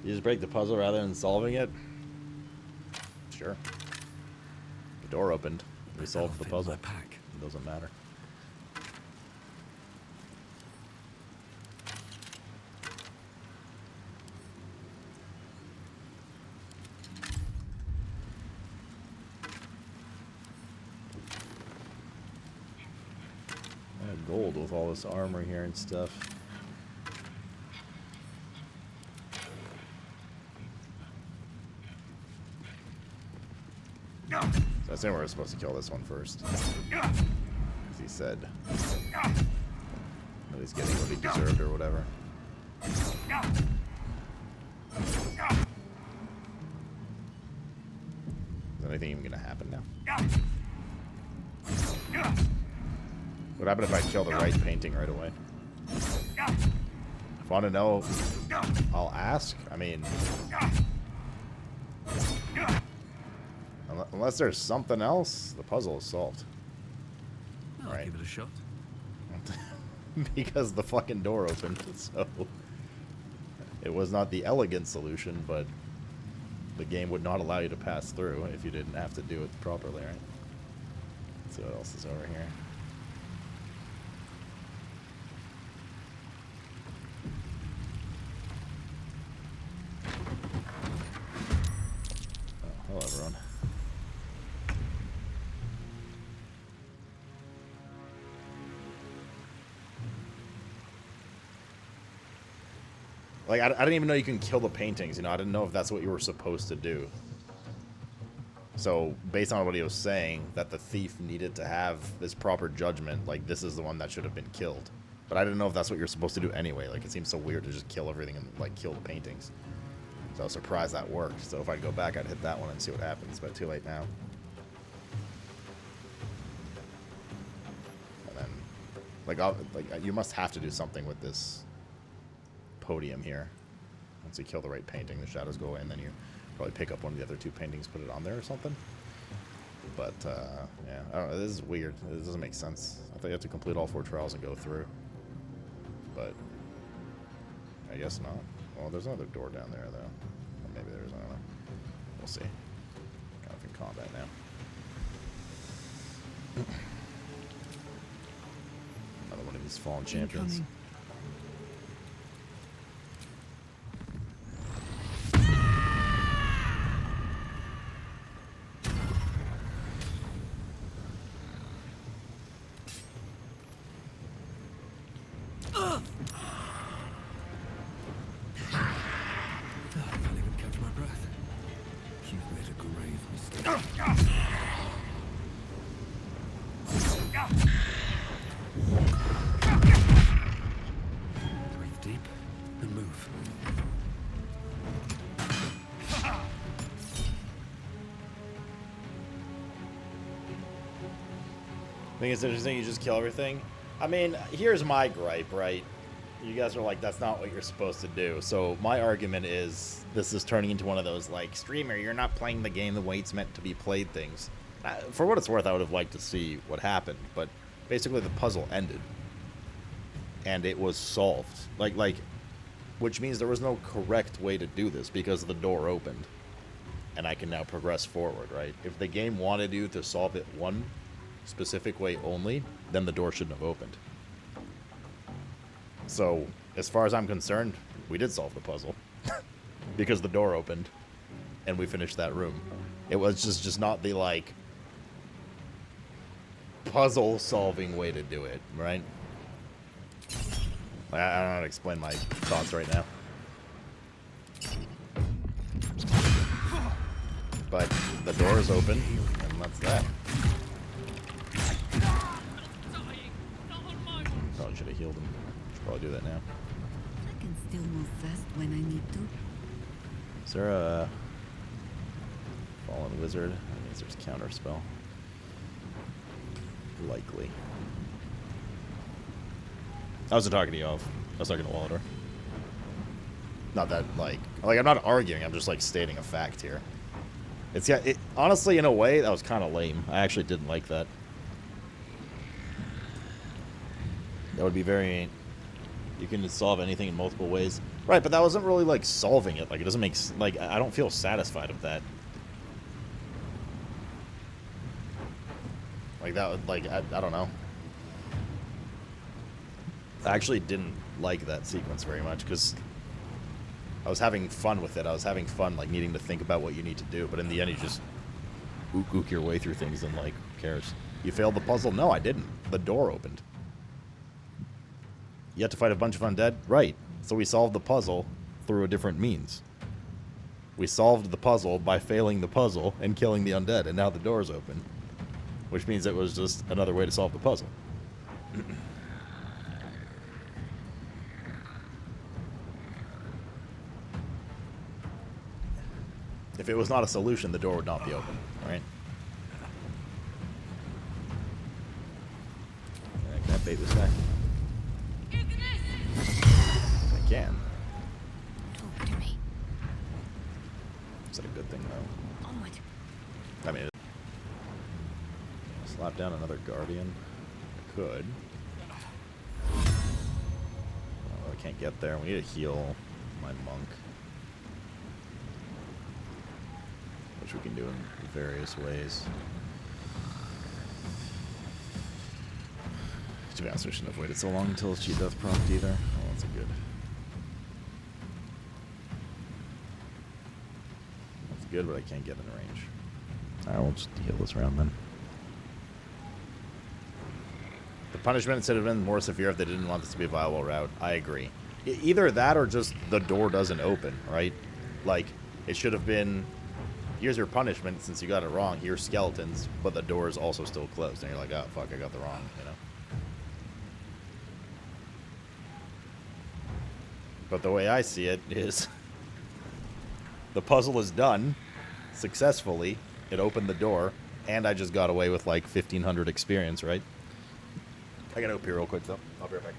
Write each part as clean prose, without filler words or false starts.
You just break the puzzle rather than solving it? Sure. The door opened. We solved the puzzle. It doesn't matter. I have gold with all this armor here and stuff. So I assume we're supposed to kill this one first. As he said. That he's getting what he deserved or whatever. Is anything even gonna happen now? What happened if I kill the right painting right away? If I want to know, I'll ask. I mean... Unless there's something else, the puzzle is solved. I'll give it a shot. Because the fucking door opened, so... It was not the elegant solution, but... The game would not allow you to pass through if you didn't have to do it properly, right? Let's see what else is over here. Oh, hello everyone. Like, I didn't even know you can kill the paintings, you know? I didn't know if that's what you were supposed to do. So, based on what he was saying, that the thief needed to have this proper judgment, like, this is the one that should have been killed. But I didn't know if that's what you're supposed to do anyway. Like, it seems so weird to just kill everything and, like, kill the paintings. So I was surprised that worked. So if I'd go back, I'd hit that one and see what happens, but too late now. And then, like, you must have to do something with this podium here. Once you kill the right painting, the shadows go away, and then you probably pick up one of the other two paintings, put it on there or something. But yeah, I don't know. This is weird. This doesn't make sense. I thought you have to complete all 4 trials and go through, but I guess not. Well, there's another door down there though. Or maybe there is. I don't know. We'll see. Kind of in combat now. Another one of these fallen champions. I think it's interesting you just kill everything. I mean, here's my gripe, right? You guys are like, that's not what you're supposed to do. So my argument is this is turning into one of those, like, streamer, you're not playing the game the way it's meant to be played things. For what it's worth, I would have liked to see what happened. But basically the puzzle ended. And it was solved. Like, which means there was no correct way to do this because the door opened. And I can now progress forward, right? If the game wanted you to solve it one specific way only, then the door shouldn't have opened. So, as far as I'm concerned, we did solve the puzzle. Because the door opened, and we finished that room. It was just not the, like, puzzle-solving way to do it, right? I don't know how to explain my thoughts right now. But the door is open, and that's that. Probably should have healed him. Should probably do that now. I can still move fast when I need to. Is there a fallen wizard? That means there's counter spell. Likely. I wasn't talking to you, I was talking to Baldur. Not that, like I'm not arguing, I'm just, like, stating a fact here. It's, yeah, honestly, in a way, that was kind of lame. I actually didn't like that. That would be very... You can solve anything in multiple ways. Right, but that wasn't really, like, solving it. Like, it doesn't make... Like, I don't feel satisfied with that. Like, that would... Like, I don't know. I actually didn't like that sequence very much, because I was having fun with it. I was having fun, like, needing to think about what you need to do. But in the end, you just ook your way through things and, like, who cares? You failed the puzzle? No, I didn't. The door opened. You had to fight a bunch of undead? Right. So we solved the puzzle through a different means. We solved the puzzle by failing the puzzle and killing the undead, and now the door's open. Which means it was just another way to solve the puzzle. If it was not a solution, the door would not be open, right? Can I bait this guy? I can. Talk to me. Is that a good thing, though? Onward. I mean, slap down another guardian. I could. Oh, I can't get there. We need to heal my monk. Which we can do in various ways. To be honest, we shouldn't have waited so long until she death prompt either. Oh, that's a good. That's good, but I can't get in range. Alright, we'll just heal this round then. The punishment should have been more severe if they didn't want this to be a viable route. I agree. Either that or just the door doesn't open, right? Like, it should have been, here's your punishment since you got it wrong. Here's skeletons, but the door is also still closed. And you're like, oh, fuck, I got the wrong, you know? But the way I see it is the puzzle is done successfully. It opened the door, and I just got away with like 1,500 experience, right? I gotta OP real quick, though. I'll be right back.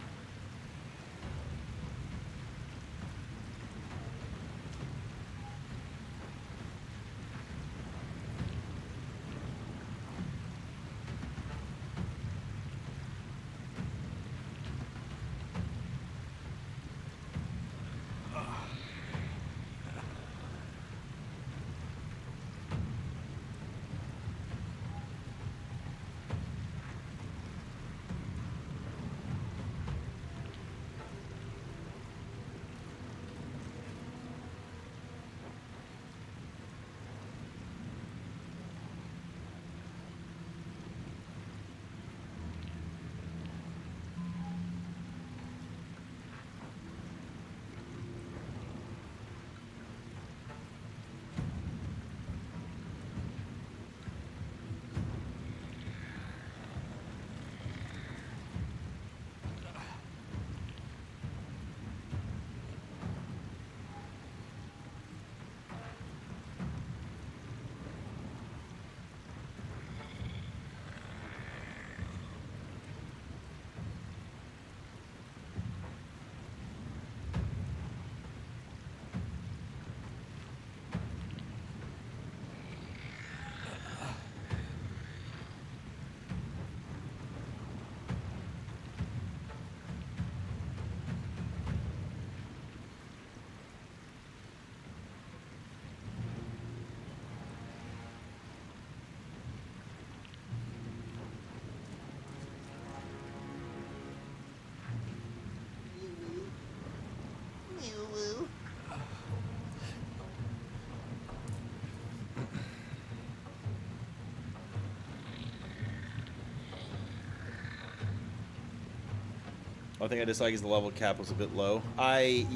One thing I dislike is the level cap was a bit low. I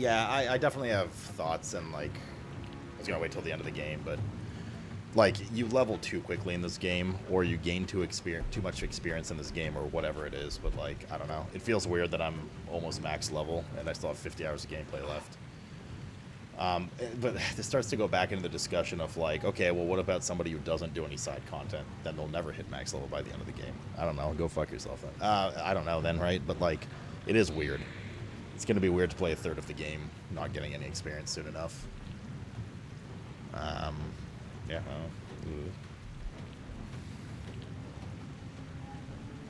definitely have thoughts, and like, I was gonna wait till the end of the game, but like, you level too quickly in this game, or you gain too much experience in this game, or whatever it is. But like, I don't know. It feels weird that I'm almost max level and I still have 50 hours of gameplay left. But this starts to go back into the discussion of like, okay, well, what about somebody who doesn't do any side content? Then they'll never hit max level by the end of the game. I don't know. Go fuck yourself then. I don't know then, right? But like, it is weird. It's going to be weird to play a third of the game not getting any experience soon enough. Yeah.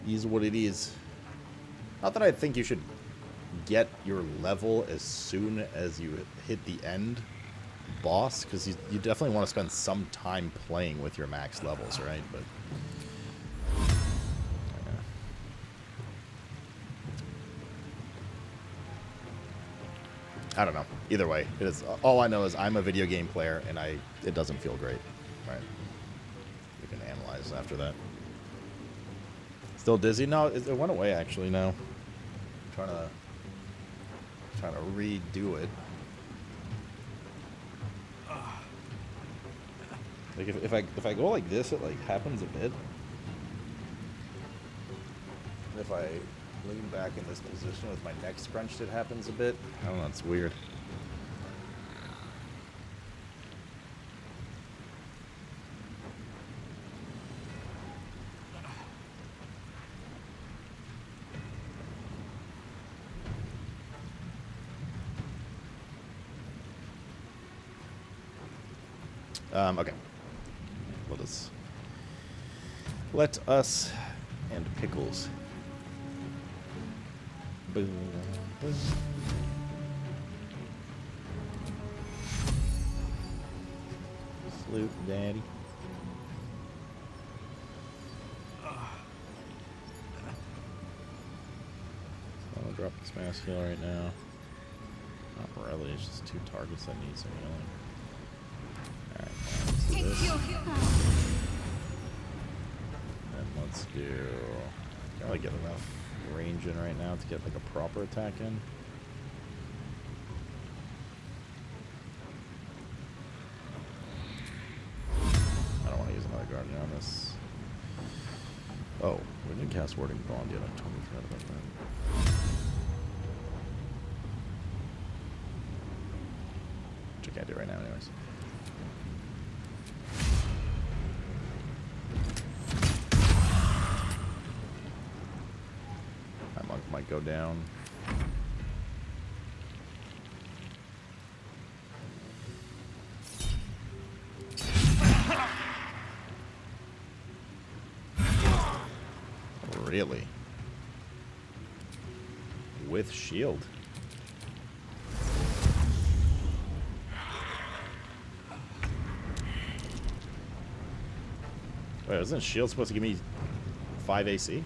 Is what it is. Not that I think you should get your level as soon as you hit the end boss, because you definitely want to spend some time playing with your max levels, right? But I don't know. Either way, it is. All I know is I'm a video game player, and it doesn't feel great. Right? We can analyze after that. Still dizzy? No, it went away actually. Now, trying to redo it. Like if I go like this, it like happens a bit. If I lean back in this position with my neck scrunched, it happens a bit. I don't know. It's weird. Okay. Let us and Pickles. Boom, boom. Sloot Daddy. So I'm gonna drop this mass heal right now. Not really, it's just 2 targets that need some healing. Alright, let's do this. And let's do... Can't really get enough range in right now to get like a proper attack in. I don't want to use another guardian on this. Oh, we didn't cast Warding Bond yet. I totally forgot about that. Which I can't do right now anyways. That monk might go down. Really? With shield? Wait, isn't shield supposed to give me 5 AC?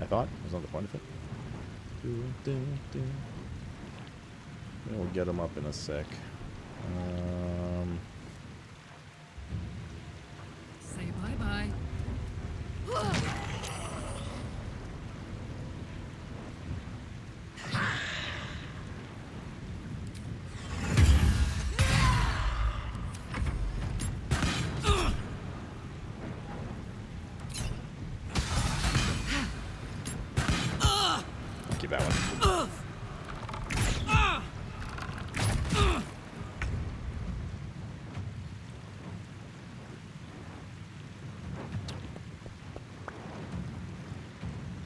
I thought. Was not the point of it. We'll get him up in a sec. Say bye-bye. Keep that one.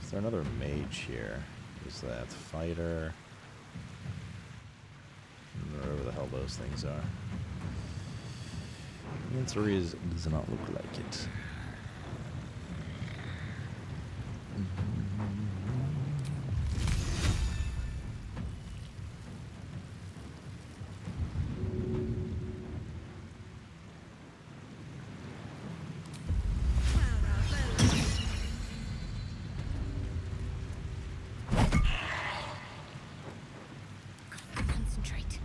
Is there another mage here? Is that fighter? Whatever the hell those things are. The answer is, does not look like it. Concentrate.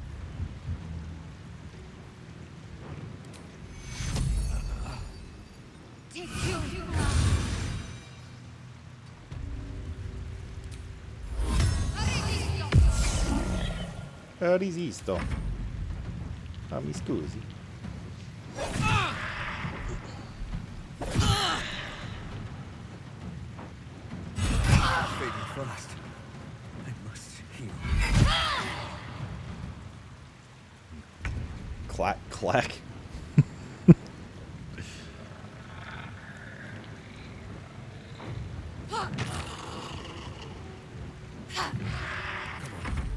Take you. Resisto. Mi scusi. Fading fast. I must heal. Clack, clack.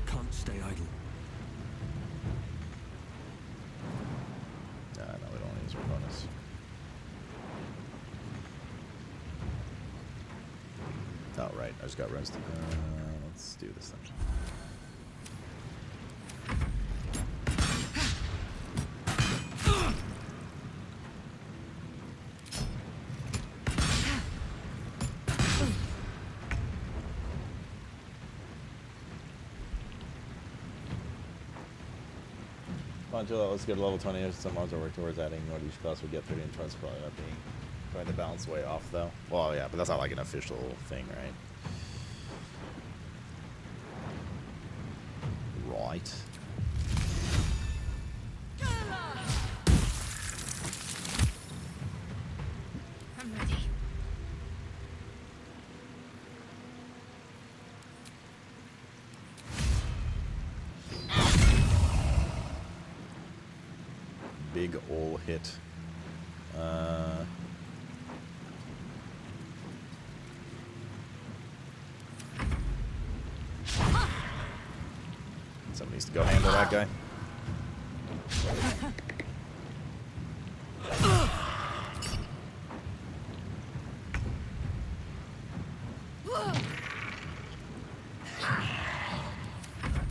Can't stay idle. No, we don't want to use our bonus. Oh, right. wait, I just got rinsed. Let's do this thing. Let's get a level 20. Some mods are working towards adding what each class would get 30 and trust probably not being trying to balance the way off though. Well, yeah, but that's not like an official thing, right? Right. I'm ready. Big ol' hit. Someone needs to go handle that guy.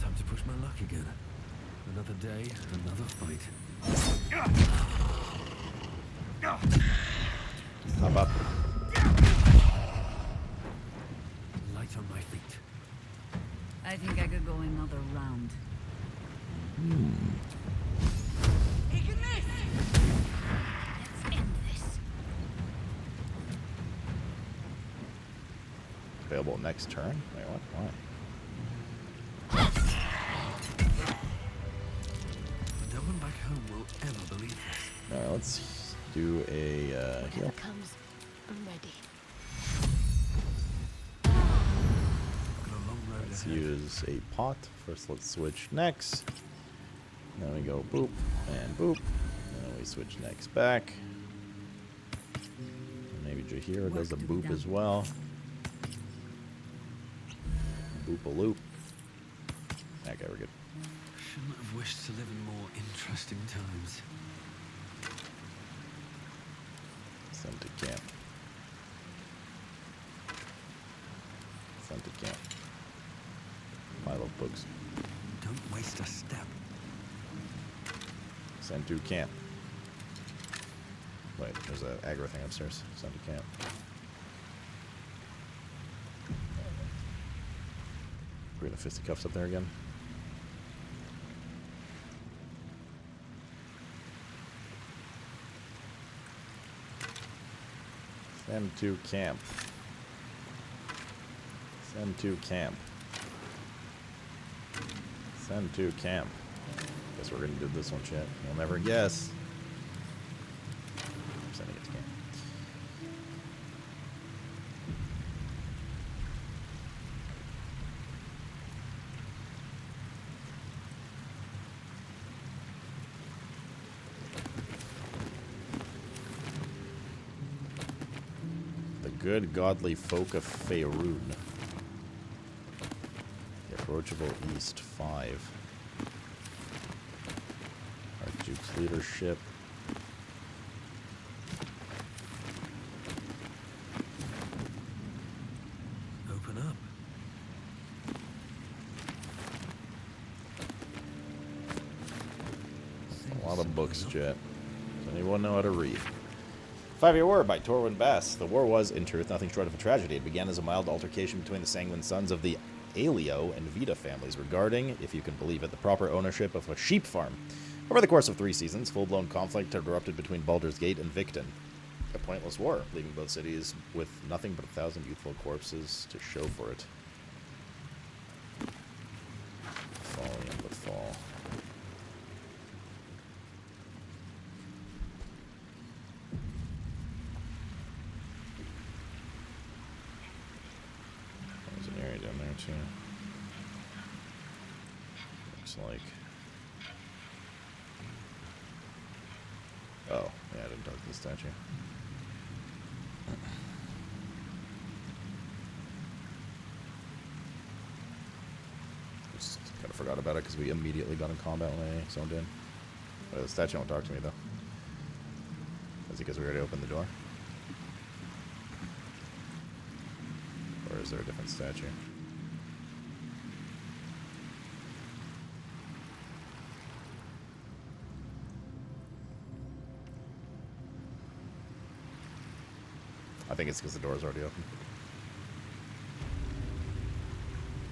Time to push my luck again. Another day, another fight. Hop up. Light on my feet. I think I could go another round. Taking this! Let's end this. Available next turn? Wait, what? Why? No one back home will ever believe this. Alright, let's do a heal. Whatever comes, I'm ready. Got a long road Let's ahead. use a pot. First, let's switch necks. Then we go boop and boop. And then we switch necks back. And maybe Jahira does a Work to be boop done. as well. Boop a loop. Okay, we're good. Shouldn't have wished to live in more interesting times. Send to camp. Send to camp. Pile of books. Don't waste a step. Send to camp. Wait, there's an aggro thing upstairs. Send to camp. Bring the fisticuffs up there again. Send to camp. Send to camp. Send to camp. Guess we're gonna do this one, chat. You'll never guess. I'm sending it to camp. The good godly folk of Faerun. The approachable East 5. Archduke's leadership. Open up. A lot of books, chat. Does anyone know how to read? 5-Year War by Torwin Bass. The war was, in truth, nothing short of a tragedy. It began as a mild altercation between the sanguine sons of the Aelio and Vita families regarding, if you can believe it, the proper ownership of a sheep farm. Over the course of 3 seasons, full-blown conflict erupted between Baldur's Gate and Victon. A pointless war, leaving both cities with nothing but 1,000 youthful corpses to show for it. Folly and the fall. There's an area down there too. Looks like. Oh, yeah, I didn't talk to the statue. Just kind of forgot about it because we immediately got in combat when I zoned in. The statue won't talk to me though. Is it because we already opened the door? Or Or is there a different statue? I think it's because the door's already open.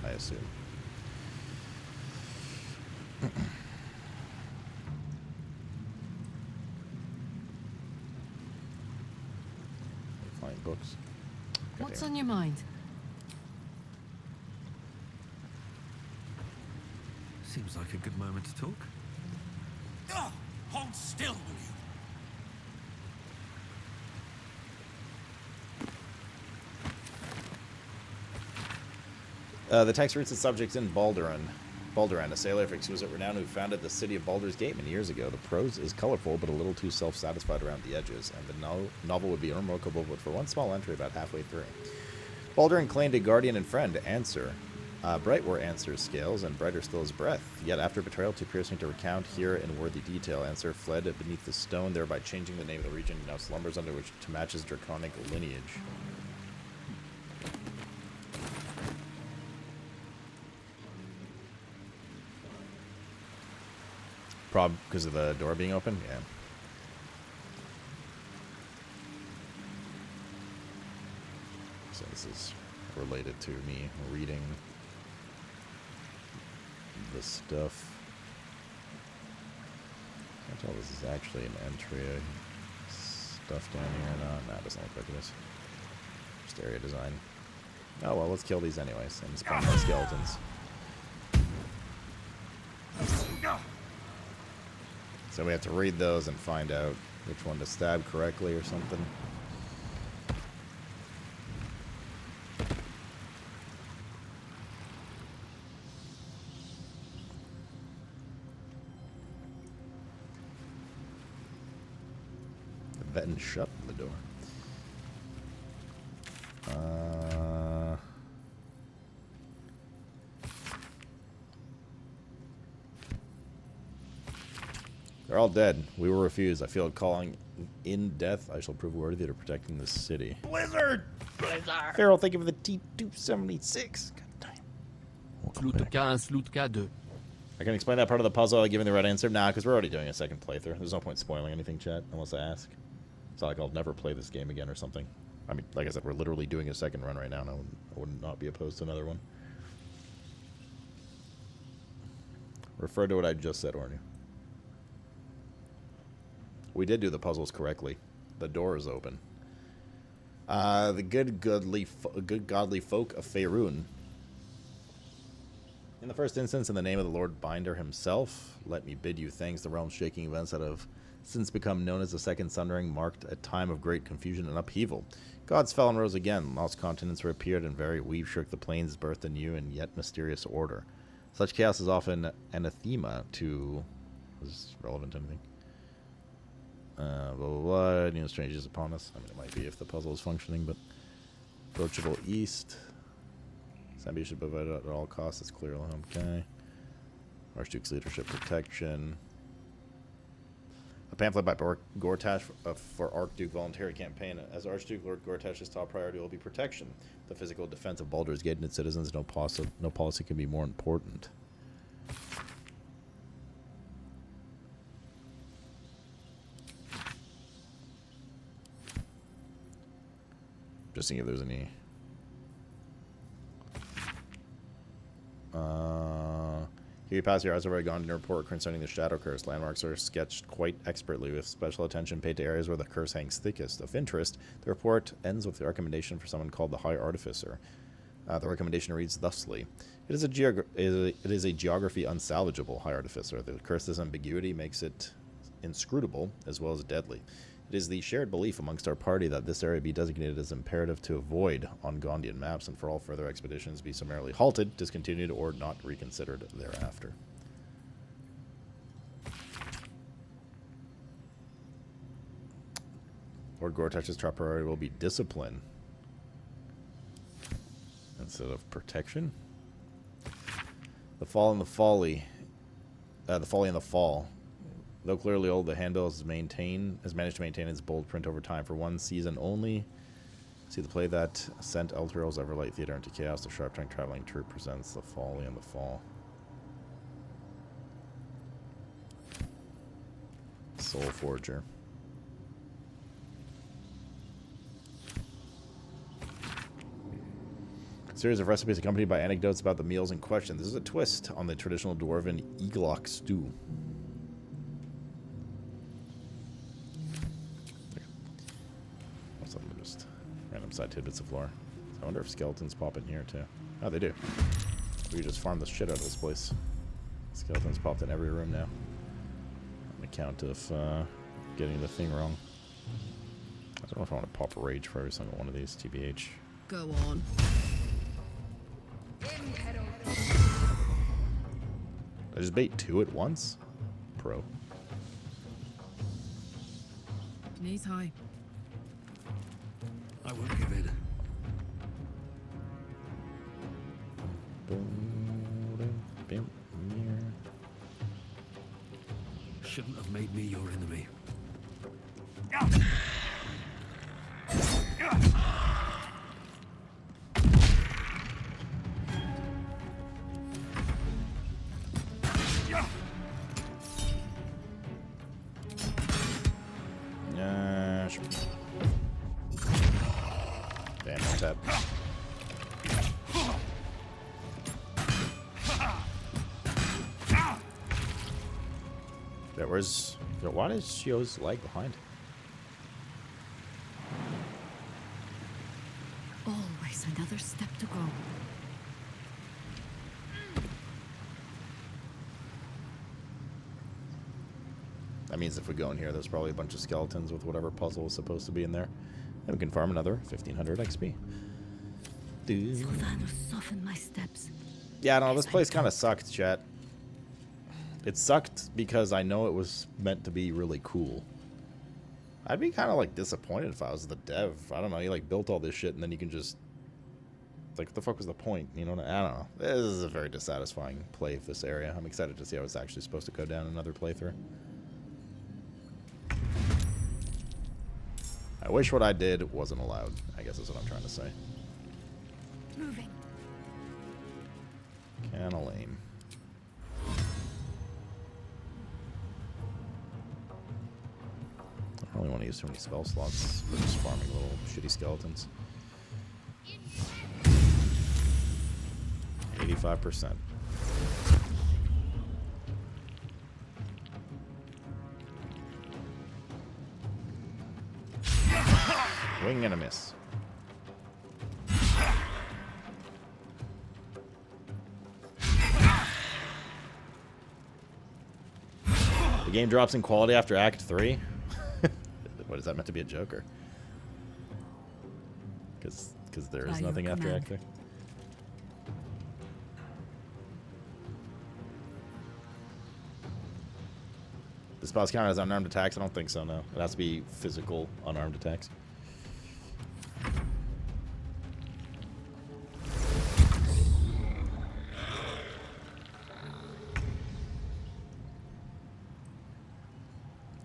I assume. Find books. What's on your mind? Seems like a good moment to talk. Hold still, will you? The text reads the subjects in Baldur, a sailor of exquisite renown who founded the city of Baldur's Gate many years ago. The prose is colorful, but a little too self-satisfied around the edges, and the novel would be unremarkable but for one small entry about halfway through. Baldur claimed a guardian and friend, Answer. Bright were Answer's scales, and brighter still his breath. Yet after betrayal too piercing to recount here in worthy detail, Answer fled beneath the stone, thereby changing the name of the region he now slumbers under, which to match his draconic lineage. Because of the door being open? Yeah. So this is related to me reading the stuff. I can't tell this is actually an entry. Stuff down here. No, it doesn't look like it is. Just area design. Oh well, let's kill these anyways and spawn more skeletons. So we have to read those and find out which one to stab correctly or something. The Vetten shut the door. They're all dead. We were refused. I feel calling in death. I shall prove worthy to protecting this city. Blizzard! Blizzard! Farrell, thank you for the T276. God damn. Sloot 1, Sloot 2. I can explain that part of the puzzle by giving the right answer. Nah, because we're already doing a second playthrough. There's no point spoiling anything, chat, unless I ask. It's not like I'll never play this game again or something. I mean, like I said, we're literally doing a second run right now, and I would not be opposed to another one. Refer to what I just said, Orny. We did do the puzzles correctly. The door is open. The good godly folk of Faerun. In the first instance, in the name of the Lord Binder himself, let me bid you thanks. The realm-shaking events that have since become known as the Second Sundering marked a time of great confusion and upheaval. Gods fell and rose again. Lost continents reappeared, and very weave shook the plains, birthed a new and yet mysterious order. Such chaos is often anathema to... Is this relevant to anything? Blah, blah, blah. New strangers upon us. I mean, it might be if the puzzle is functioning, but... Approachable east. Zambia should provide at all costs. It's clear. Okay. Archduke's leadership protection. A pamphlet by Gortash for Archduke voluntary campaign. As Archduke, Lord Gortash's top priority will be protection. The physical defense of Baldur's Gate and its citizens. No policy can be more important. Just seeing if there's any... Here you pass your eyes over a Gondian report concerning the Shadow Curse. Landmarks are sketched quite expertly, with special attention paid to areas where the curse hangs thickest. Of interest, the report ends with a recommendation for someone called the High Artificer. The recommendation reads thusly: It is a geography unsalvageable, High Artificer. The curse's ambiguity makes it inscrutable as well as deadly. It is the shared belief amongst our party that this area be designated as imperative to avoid on Gondian maps, and for all further expeditions be summarily halted, discontinued, or not reconsidered thereafter. Lord Gortash's top priority will be discipline instead of protection. The fall and the folly. The folly and the fall. Though clearly old, the handbill has managed to maintain its bold print over time. For one season only, See the play that sent Elturel's Everlight Theater into chaos. The sharp tongue traveling troop presents the folly and the fall. Soul Forger. Series of recipes accompanied by anecdotes about the meals in question. This is a twist on the traditional dwarven eaglock stew. What's up? Just random side tidbits of lore. I wonder if skeletons pop in here too. Oh, they do. We just farm the shit out of this place. Skeletons popped in every room now. On account of getting the thing wrong. I don't know if I want to pop rage for every single one of these, TBH. Go on. I just bait 2 at once? Pro. Knees high. I won't give in. Shouldn't have made me your enemy. Sure. Damn, that's that. There was. Why does Shio's lag behind? Always another step to go. That means if we go in here, there's probably a bunch of skeletons with whatever puzzle is supposed to be in there. And we can farm another 1500 XP. Silvano softened my steps. Yeah, I don't know. This place kind of sucked, chat. It sucked because I know it was meant to be really cool. I'd be kind of like disappointed if I was the dev. I don't know. You like built all this shit and then you can just like, what the fuck was the point? You know, I don't know. This is a very dissatisfying play of this area. I'm excited to see how it's actually supposed to go down another playthrough. I wish what I did wasn't allowed, I guess is what I'm trying to say. Moving. Kinda lame. I don't really want to use too many spell slots for just farming little shitty skeletons. 85%. Wing and a miss. The game drops in quality after Act 3? What, is that meant to be a joker? Because there is nothing after Act 3? Does spells count as unarmed attacks? I don't think so, no. It has to be physical unarmed attacks.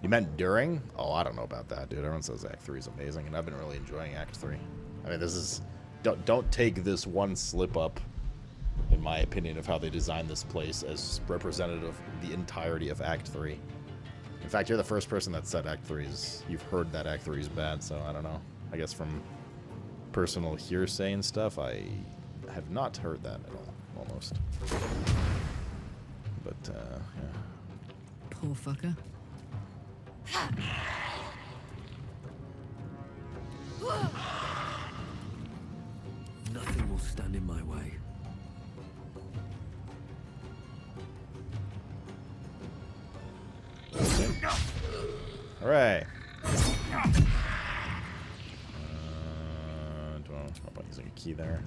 You meant during? Oh, I don't know about that, dude. Everyone says Act 3 is amazing, and I've been really enjoying Act 3. I mean, this is... Don't take this one slip up, in my opinion, of how they designed this place as representative of the entirety of Act 3. In fact, you're the first person that said Act 3 is... You've heard that Act 3 is bad, so I don't know. I guess from personal hearsay and stuff, I have not heard that at all, almost. But, yeah. Poor fucker. Nothing will stand in my way. All right. Don't know about using a key there.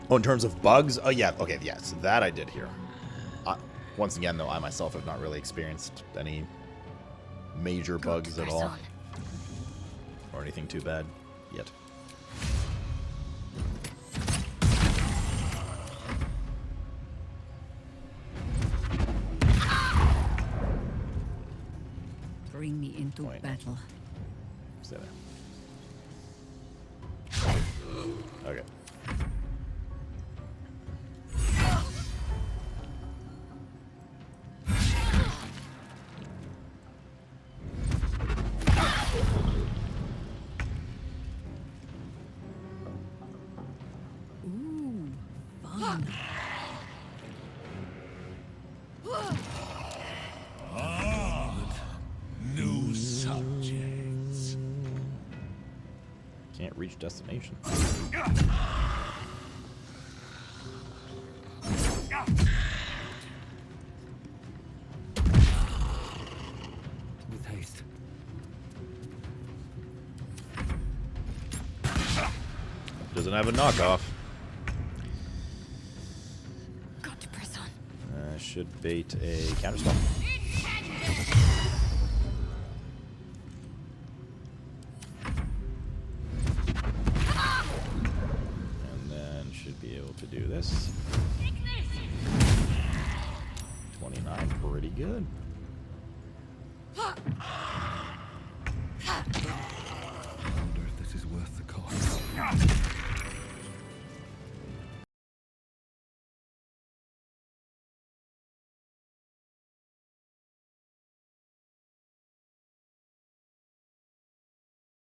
Oh, in terms of bugs? Oh, yeah. Okay, yes. That I did hear. Once again, though, I myself have not really experienced any major bugs at all. Or anything too bad yet. Bring me into Wait. battle. Stay there. Okay. Ooh, fun. New subjects. Can't reach destination. With haste. Doesn't have a knockoff. Got to press on. Should bait a counterspell. And then should be able to do this. 29, pretty good. I wonder if this is worth the cost.